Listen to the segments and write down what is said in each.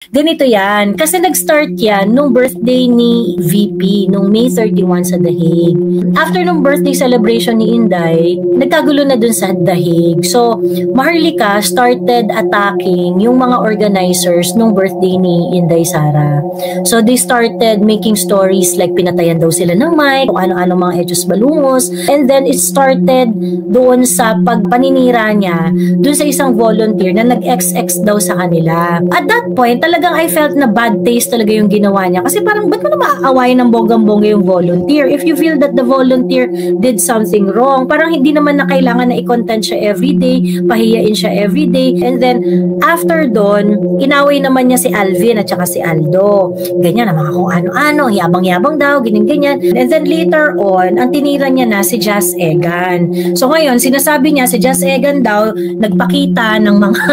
Ganito yan. Kasi nag-start yan nung birthday ni VP, nung May 31 sa The Hague. After nung birthday celebration ni Inday, nagkagulo na dun sa The Hague. So, Maharlika started attacking yung mga organizers nung birthday ni Inday Sara. So, they started making stories like pinatayan daw sila ng mic, kung ano-ano mga hechos balungos. And then, it started doon sa pagpaninira niya dun sa isang volunteer na nag-XX daw sa kanila. At that point, talagang I felt na bad taste talaga yung ginawa niya. Kasi parang, ba't mo na maaawayin ng bonggang-bongga yung volunteer? If you feel that the volunteer did something wrong, parang hindi naman na kailangan na i-content siya everyday, pahiyain siya everyday. And then, after doon, inaway naman niya si Alvin at saka si Aldo. Ganyan na mga kung ano-ano, yabang-yabang daw, ganyan-ganyan. And then later on, ang tinira niya na si Jazz Egan. So ngayon, sinasabi niya si Jazz Egan daw, nagpakita ng mga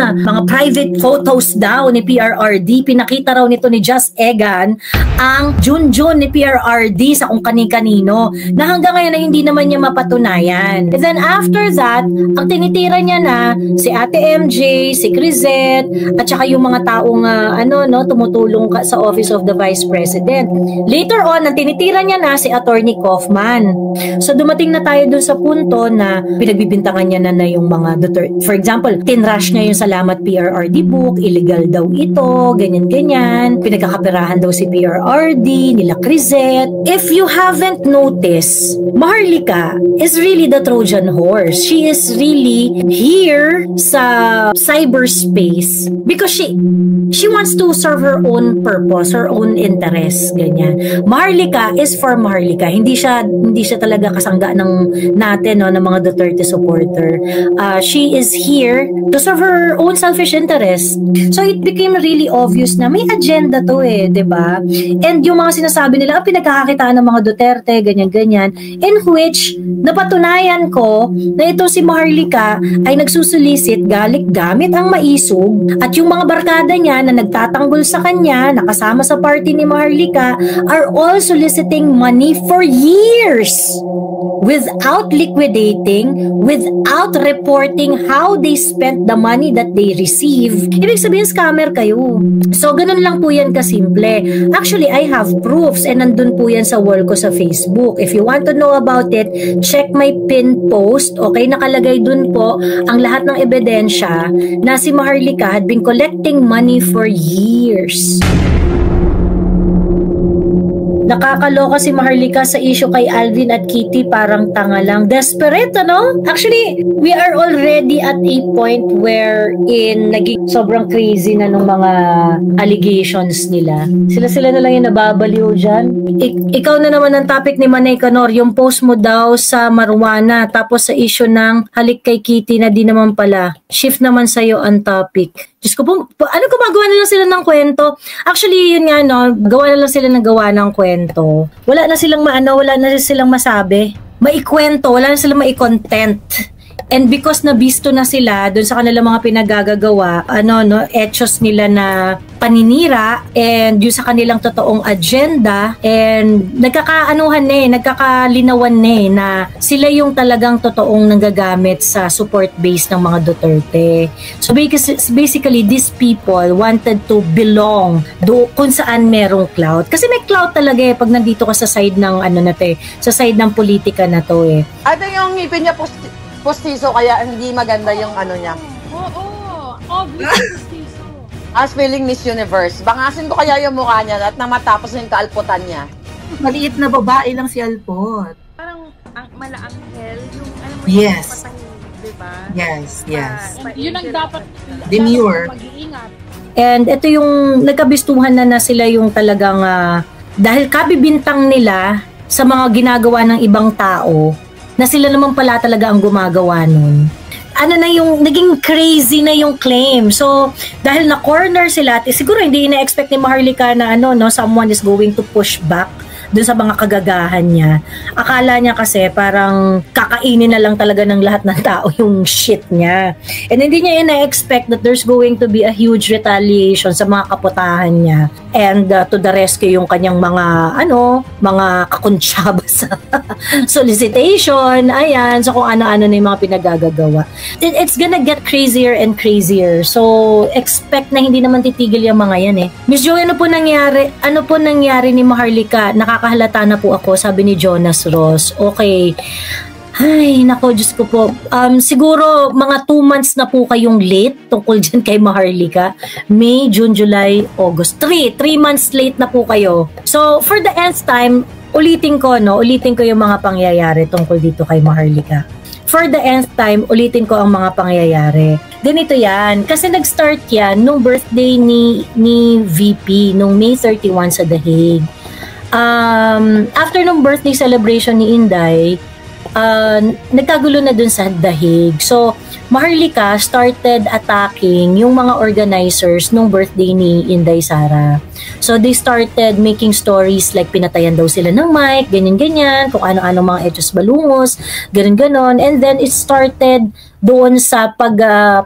private photos daw ni PRRD. Pinakita raw nito ni Jazz Egan ang Junjun ni PRRD sa kung kani-kanino na hanggang ngayon ay hindi naman niya mapatunayan. And then after that, ang tinitira niya na si Ate MJ, si Crisette, at saka yung mga taong tumutulong sa Office of the Vice President. Later on, ang tinitira niya na si Attorney Kaufman. So dumating na tayo dun sa punto na pinagbibintangan niya na yung mga for example, tinrush niya yung Salamat PRRD book, illegal daw ito, ganyan-ganyan. Pinagkakapirahan daw si PRRD, nila Crisette. If you haven't noticed, Maharlika is really the Trojan horse. She is really here sa cyberspace because she wants to serve her own purpose, her own interest, ganyan. Maharlika is for Maharlika. Hindi siya talaga kasangga natin ng mga Duterte supporter. She is here to serve her own selfish interest. So it became really obvious na may agenda to diba? And yung mga sinasabi nila, pinagkakakitaan ng mga Duterte, ganyan-ganyan, in which napatunayan ko na ito si Maharlika ay nagsusulisit gamit ang maisog at yung mga barkada niya na nagtatanggol sa kanya, nakasama sa party ni Maharlika, are all soliciting money for years without liquidating, without reporting how they spent the money that they receive. Ibig sabihin, scammer kayo. So, ganun lang po yan kasimple. Actually, I have proofs and nandun po yan sa wall ko sa Facebook. If you want to know about it, check my pin post. Okay, nakalagay dun po ang lahat ng ebidensya na si Maharlika had been collecting money for years. Nakakaloka si Maharlika sa issue kay Alvin at Kitty, parang tanga lang. Desperate, ano? Actually, we are already at a point where naging sobrang crazy na nung mga allegations nila. Sila na lang yung nababaliw dyan. Ikaw na naman ang topic ni Manay Canor, yung post mo daw sa marijuana, tapos sa issue ng halik kay Kitty na di naman pala. Shift naman sa'yo ang topic. Diyos ko po, gumagawa na lang sila ng kwento. Actually, yun nga, gawa na lang sila ng gawa ng kwento. Wala na silang masabi. Maikwento, wala na silang maikontent. And because nabisto na sila doon sa kanilang mga pinagagagawa, etchos nila na paninira and yung sa kanilang totoong agenda, and nagkakalinawan na sila yung talagang totoong nanggagamit sa support base ng mga Duterte. So basically, these people wanted to belong kung saan merong clout. Kasi may clout talaga pag nandito ka sa side ng sa side ng politika na to Ate, yung ngipin niya postizo, kaya hindi maganda yung niya. Oo, obviously postizo. As feeling Miss Universe. Bangasin ko kaya yung mukha niya at nang matapos yung kaalputan niya. Maliit na babae lang si Alpot. Parang malaanghel, yung yes. yung patahimik, diba? Yes. Yun ang dapat demure. Mag-iingat. And ito yung nagkabistuhan na sila yung talagang dahil kabibintang nila sa mga ginagawa ng ibang tao, na sila naman pala talaga ang gumagawa nun. Naging crazy na yung claim. So, dahil na corner sila, siguro hindi ina-expect ni Maharlika na someone is going to push back dun sa mga kagagahan niya. Akala niya kasi parang kakainin na lang talaga ng lahat ng tao yung shit niya. And hindi niya ina-expect that there's going to be a huge retaliation sa mga kaputahan niya. And to the rescue yung kanyang mga kakuntsaba sa solicitation, ayan, so kung ano-ano na yung mga pinagagagawa. It's gonna get crazier and crazier. So, expect na hindi naman titigil yung mga yan eh. Miss Joy, ano po nangyari ni Maharlika? Nakakahalata na po ako, sabi ni Jonas Ross. Okay. Ay, nako, Diyos ko po. Siguro, mga 2 months na po kayong late tungkol dyan kay Maharlika. May, June, July, August. 3 months late na po kayo. So, for the nth time, ulitin ko yung mga pangyayari tungkol dito kay Maharlika. For the nth time, ulitin ko ang mga pangyayari. Ganito yan. Kasi nag-start yan nung birthday ni VP, nung May 31 sa The Hague. After nung birthday celebration ni Inday, nagkagulo na dun sa The Hague. So, Maharlika started attacking yung mga organizers nung birthday ni Inday Sara. So, they started making stories like pinatayan daw sila ng mic, ganyan-ganyan, kung ano-ano mga etos balungos, ganun-ganon. And then, it started doon sa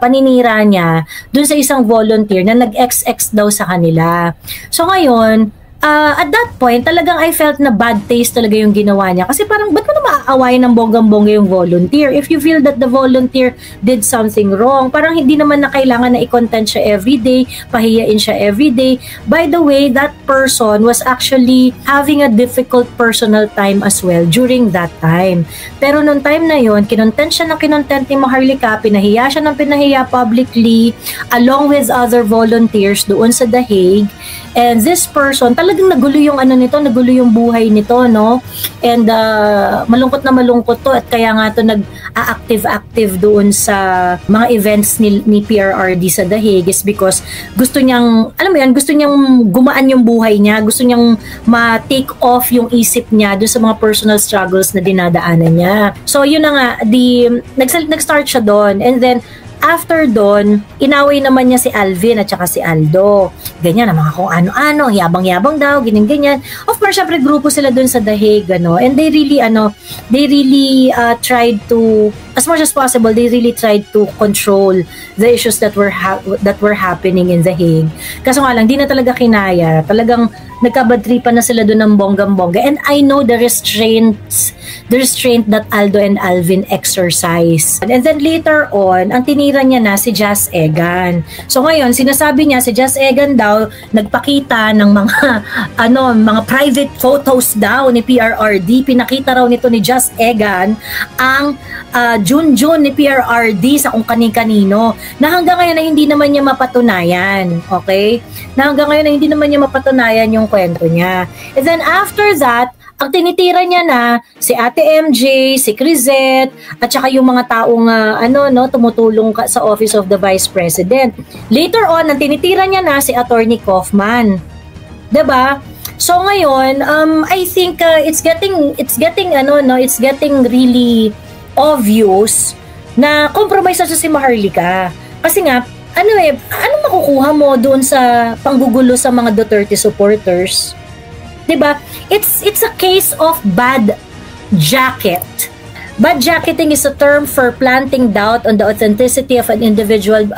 paninira niya, doon sa isang volunteer na nag-XX daw sa kanila. So, ngayon, at that point, talagang I felt na bad taste talaga yung ginawa niya. Kasi parang, ba't mo na maaawayin ng bonggang-bongga yung volunteer? If you feel that the volunteer did something wrong, parang hindi naman na kailangan na i-content siya everyday, pahiyain siya everyday. By the way, that person was actually having a difficult personal time as well during that time. Pero nung time na yon, kinontent siya ng kinontent ni Maharlika, pinahiya siya ng pinahiya publicly, along with other volunteers doon sa The Hague. And this person, talagang nagulo yung buhay nito, no? And malungkot na malungkot to, at kaya nga to nag-active doon sa mga events ni PRRD sa The Hague is because gusto niyang, gusto niyang gumaan yung buhay niya, gusto niyang ma-take off yung isip niya doon sa mga personal struggles na dinadaanan niya. So yun na nga, nag-start siya doon, and then after doon, inaway naman niya si Alvin at saka si Aldo. Ganyan, mga kung ano-ano, yabang-yabang daw, ganyan-ganyan. Of course, syempre, grupo sila doon sa The Hague, and they really tried to, as much as possible, they really tried to control the issues that were happening in The Hague. Kaso nga lang, di na talaga kinaya. Talagang nagkabadtripan na sila doon ng bonggang-bongga. And I know the restraint that Aldo and Alvin exercise. And then later on, ang tinira niya na si Jazz Egan. So ngayon, sinasabi niya si Jazz Egan daw nagpakita ng mga private photos daw ni PRRD. Pinakita raw nito ni Jazz Egan ang Junjun ni PRRD sa kung kani-kanino, na hanggang ngayon na hindi naman niya mapatunayan. Okay? Na hanggang ngayon na hindi naman niya mapatunayan yung kwento niya. And then after that, ang tinitira niya na si Ate MJ, si Crisette, at saka yung mga taong tumutulong sa Office of the Vice President. Later on, ang tinitira niya na si Attorney Kaufman. 'Di ba? So ngayon, I think it's getting really obvious na compromise na si Maharlika. Kasi nga, ano makukuha mo doon sa panggugulo sa mga Duterte supporters? 'Di ba? It's a case of bad jacket. Bad jacketing is a term for planting doubt on the authenticity of an individual's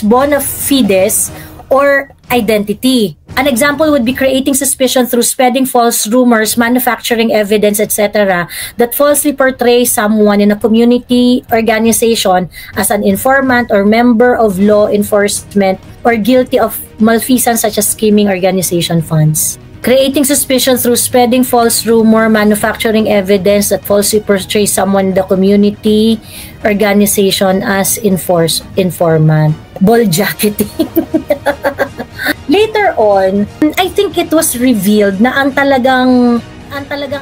bona fides or identity. An example would be creating suspicion through spreading false rumors, manufacturing evidence, etc. that falsely portray someone in a community organization as an informant or member of law enforcement or guilty of malfeasance such as scheming organization funds. Creating suspicion through spreading false rumor, manufacturing evidence that falsely portrays someone in the community organization as informant. Ball jacketing. Later on, I think it was revealed na ang talagang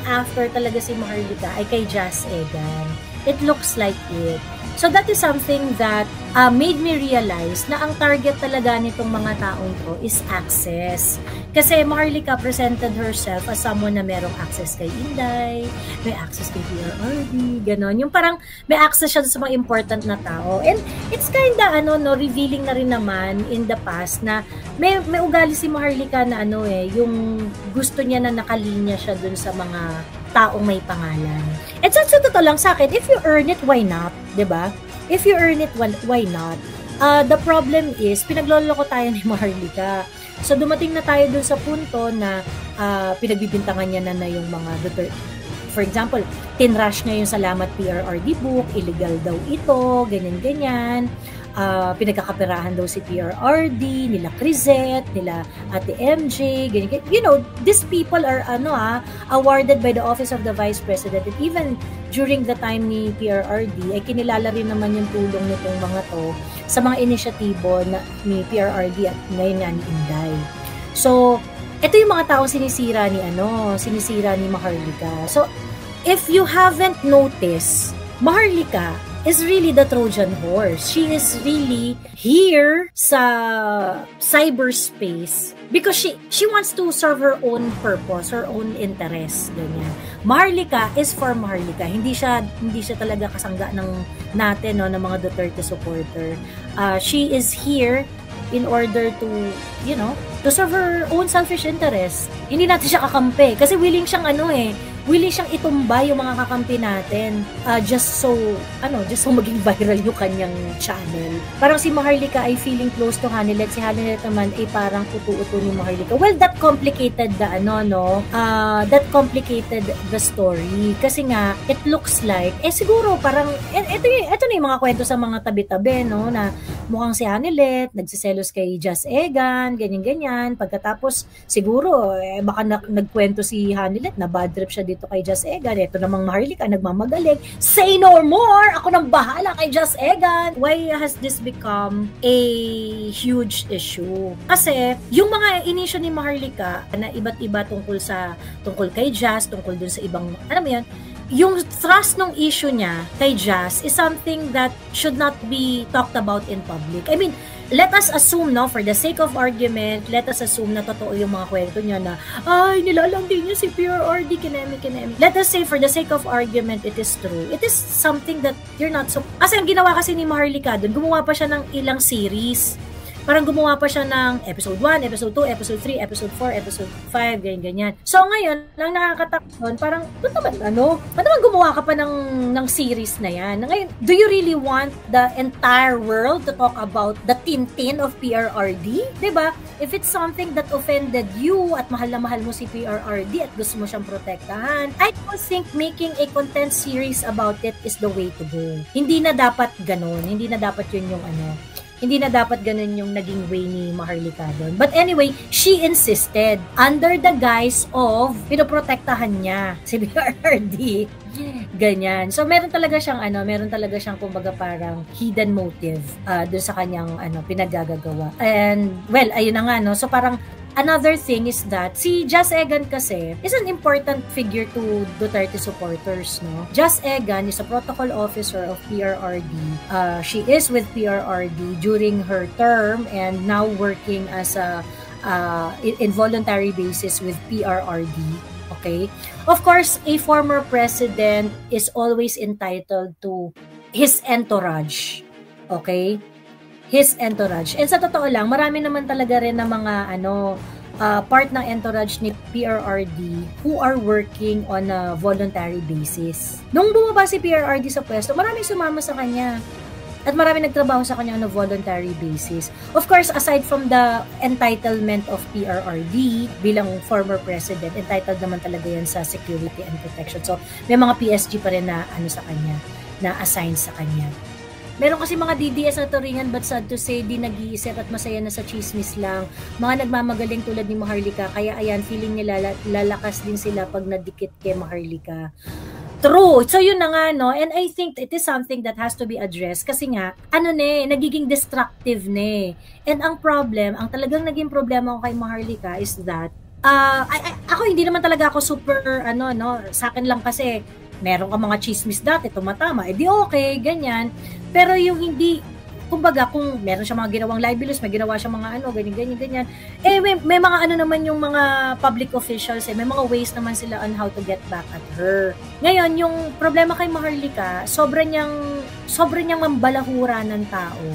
after talaga si Maharlika ay kay Jazz Egan. It looks like it. So that is something that made me realize na ang target talaga nitong mga taong to is access. Kasi Maharlika presented herself as someone na merong access kay Inday, may access kay PRRD, ganon. Yung parang may access siya sa mga important na tao. And it's kinda revealing na rin naman in the past na may ugali si Maharlika na yung gusto niya na nakalinya siya dun sa mga taong may pangalan. And sa totoo lang sa akin, if you earn it, why not? 'Di ba? If you earn it, why not? The problem is, pinagloloko tayo ni Maharlika. So dumating na tayo dun sa punto na pinagbibintangan niya na yung mga for example, tinrush niya yung Salamat PRRD book, illegal daw ito, ganyan-ganyan. Pinagkakaperahan daw si PRRD, nila Crisette, nila Ate MJ, ganyan. You know, these people are awarded by the Office of the Vice President. And even during the time ni PRRD, ay kinilala rin naman yung tulong nitong mga to sa mga inisyatibo ni PRRD at ngayon nga ni Inday. So, ito yung mga taong sinisira ni Maharlika. So, if you haven't noticed, Maharlika is really the Trojan horse. She is really here sa cyberspace because she wants to serve her own purpose, her own interest, ganyan. Maharlika is for Maharlika. Hindi siya talaga kasangga natin ng mga Duterte supporter. She is here in order to serve her own selfish interest. Hindi natin siya kakampi kasi willing siyang itumba yung mga kakampi natin just so maging viral yung kanyang channel. Parang si Maharlika ay feeling close to Hanilet. Si Hanilet naman ay parang uto-uto ni Maharlika. Well, that complicated the story. Kasi nga, it looks like, siguro parang, ito na yung mga kwento sa mga tabi-tabi, na mukhang si Hanilet, nagsiselos kay Just Egan, ganyan-ganyan. Pagkatapos, siguro, baka nagkwento si Hanilet, na bad trip siya dito kay Just Egan. Ito namang Maharlika, nagmamagaling. Say no more! Ako nang bahala kay Just Egan! Why has this become a huge issue? Kasi, yung mga inisyo ni Maharlika na iba't iba tungkol kay Just, tungkol dun sa ibang, yung thrust ng issue niya kay Just is something that should not be talked about in public. I mean, let us assume, for the sake of argument, let us assume na totoo yung mga kwento niya na, nilalandi niya si PRRD, kinemi. Let us say, for the sake of argument, it is true. It is something that you're not so... Kasi ang ginawa kasi ni Maharlika doon, gumawa pa siya ng ilang series. Parang gumawa pa siya ng episode 1, episode 2, episode 3, episode 4, episode 5, ganyan-ganyan. So ngayon, lang nakakatakot, parang, ba't naman gumawa ka pa ng series na yan? Ngayon, do you really want the entire world to talk about the Tintin of PRRD? Diba? If it's something that offended you at mahal na mahal mo si PRRD at gusto mo siyang protektahan, I don't think making a content series about it is the way to go. Hindi na dapat ganun. Hindi na dapat yun yung naging way ni Maharlika doon. But anyway, she insisted under the guise of pinoprotektahan niya si PRRD. Ganyan. So meron talaga siyang kumbaga parang hidden motive doon sa kanyang pinagagagawa. And well, ayun na nga so parang another thing is that si Just Egan kasi is an important figure to Duterte supporters, no? Just Egan is a protocol officer of PRRD. She is with PRRD during her term and now working as a involuntary basis with PRRD. Okay? Of course, a former president is always entitled to his entourage. Okay? His entourage. And sa totoo lang, marami naman talaga rin na mga part ng entourage ni PRRD who are working on a voluntary basis. Nung bumaba si PRRD sa pwesto, maraming sumama sa kanya. At maraming nagtrabaho sa kanya on a voluntary basis. Of course, aside from the entitlement of PRRD bilang former president, entitled naman talaga yan sa security and protection. So, may mga PSG pa rin na sa kanya, na assigned sa kanya. Meron kasi mga DDS na turingan, but sad to say, di nag-iisip at masaya na sa chismis lang. Mga nagmamagaling tulad ni Maharlika, kaya ayan, feeling nila lalakas din sila pag nadikit kay Maharlika. True. So yun na nga, and I think it is something that has to be addressed kasi nga, nagiging destructive And ang talagang naging problema ko kay Maharlika is that, ako hindi naman talaga ako super, sa akin lang kasi, meron ka mga chismis dati, tumatama, edi okay, ganyan. Pero yung hindi, kumbaga, kung meron siya mga ginawang libelous, may ginawa siya mga ganyan. May mga naman yung mga public officials, may mga ways naman sila on how to get back at her. Ngayon, yung problema kay Maharlika, sobrang niyang mambalahura ng tao.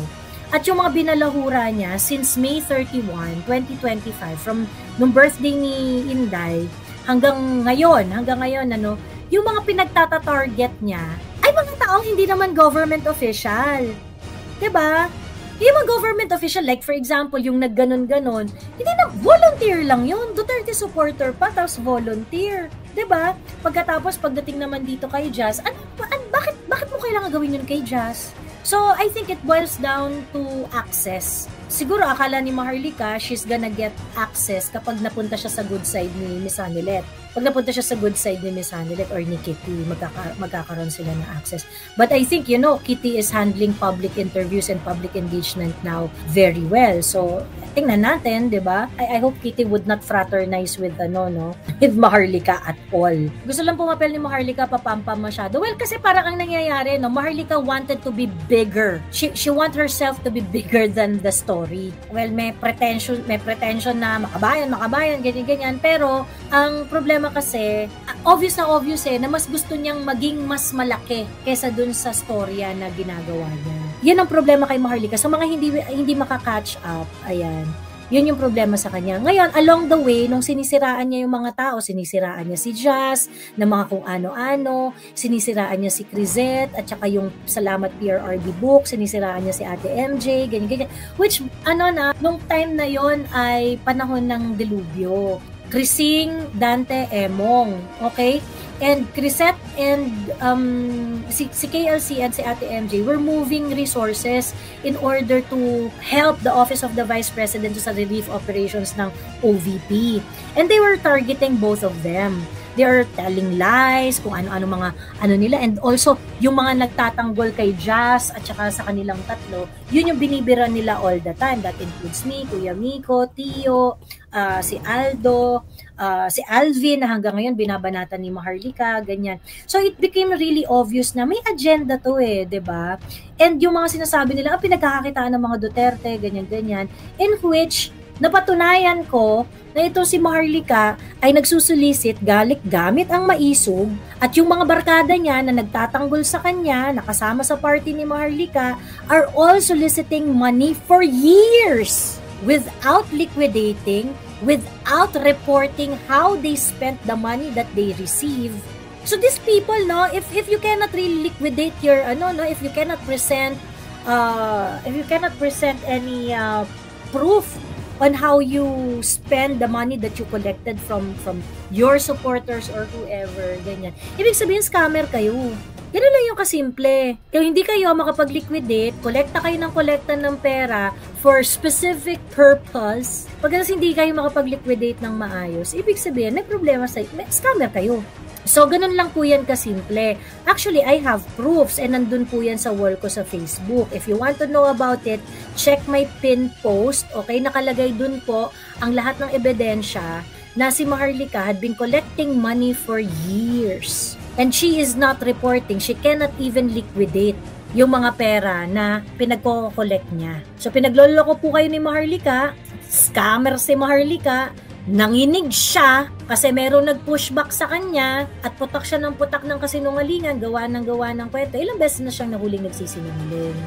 At yung mga binalahura niya, since May 31, 2025, from nung birthday ni Inday, hanggang ngayon, yung mga pinagtata-target niya, ay mga taong hindi naman government official. Diba? Yung mga government official, like for example, yung nagganon-ganon, hindi na, volunteer lang yun. Duterte supporter pa, tapos volunteer. Diba? Pagkatapos, pagdating naman dito kay Jazz, bakit mo kailangan gawin yun kay Jazz? So, I think it boils down to access. Siguro, akala ni Maharlika, she's gonna get access kapag napunta siya sa good side ni Miss Anilet. Pag napunta siya sa good side ni Miss Anilet or ni Kitty, magkakaroon sila ng access. But I think, Kitty is handling public interviews and public engagement now very well. So, tingnan natin, di ba? I hope Kitty would not fraternize with, with Maharlika at all. Gusto lang pumapel ni Maharlika, papampam masyado. Well, kasi parang ang nangyayari, Maharlika wanted to be bigger. She want herself to be bigger than the story. Well, may pretension na makabayan, ganyan. Pero, ang problema kasi, obvious na mas gusto niyang maging mas malaki kesa dun sa storya na ginagawa niya. Yan ang problema kay Maharlika. Sa mga hindi makaka-catch up, ayan, yun yung problema sa kanya. Ngayon, along the way, nung sinisiraan niya yung mga tao, sinisiraan niya si Jazz, na mga kung ano-ano, sinisiraan niya si Crisette, at saka yung Salamat PRRD book, sinisiraan niya si Ate MJ, ganyan. Which, nung time na yon ay panahon ng delubyo. Crising, Dante, Emong, okay? And Crisette and si KLC and si Ate MJ were moving resources in order to help the Office of the Vice President sa relief operations ng OVP. And they were targeting both of them. They are telling lies, kung ano-ano mga nila. And also, yung mga nagtatanggol kay Jazz at saka sa kanilang tatlo, yun yung binibira nila all the time. That includes me, Kuya Miko, Tio, si Aldo, si Alvin, na hanggang ngayon binabanatan ni Maharlika, ganyan. So, it became really obvious na may agenda to diba? And yung mga sinasabi nila, pinagkakakitaan ng mga Duterte, ganyan-ganyan, in which, napatunayan ko na ito si Maharlika ay nagsusulisit gamit ang maisog at yung mga barkada niya na nagtatanggol sa kanya, nakasama sa party ni Maharlika, are all soliciting money for years without liquidating, without reporting how they spent the money that they receive. So these people, if you cannot really liquidate your, if you cannot present any proof on how you spend the money that you collected from your supporters or whoever, ganyan. Ibig sabihin, scammer kayo. Ganun lang yung kasimple. Kung hindi kayo makapag-liquidate, kolekta kayo ng pera for specific purpose, pagkatapos hindi kayo makapag-liquidate ng maayos, ibig sabihin, may problema scammer kayo. So, ganun lang po yan kasimple. Actually, I have proofs and nandun po yan sa wall ko sa Facebook. If you want to know about it, check my pin post. Okay, nakalagay dun po ang lahat ng ebidensya na si Maharlika had been collecting money for years. And she is not reporting. She cannot even liquidate yung mga pera na pinagko-collect niya. So, pinagloloko po kayo ni Maharlika, scammer si Maharlika, nanginig siya kasi meron nag-pushback sa kanya at putak siya ng putak ng kasinungalingan, gawa ng kwento. Ilang beses na siyang nahuling nagsisinungaling.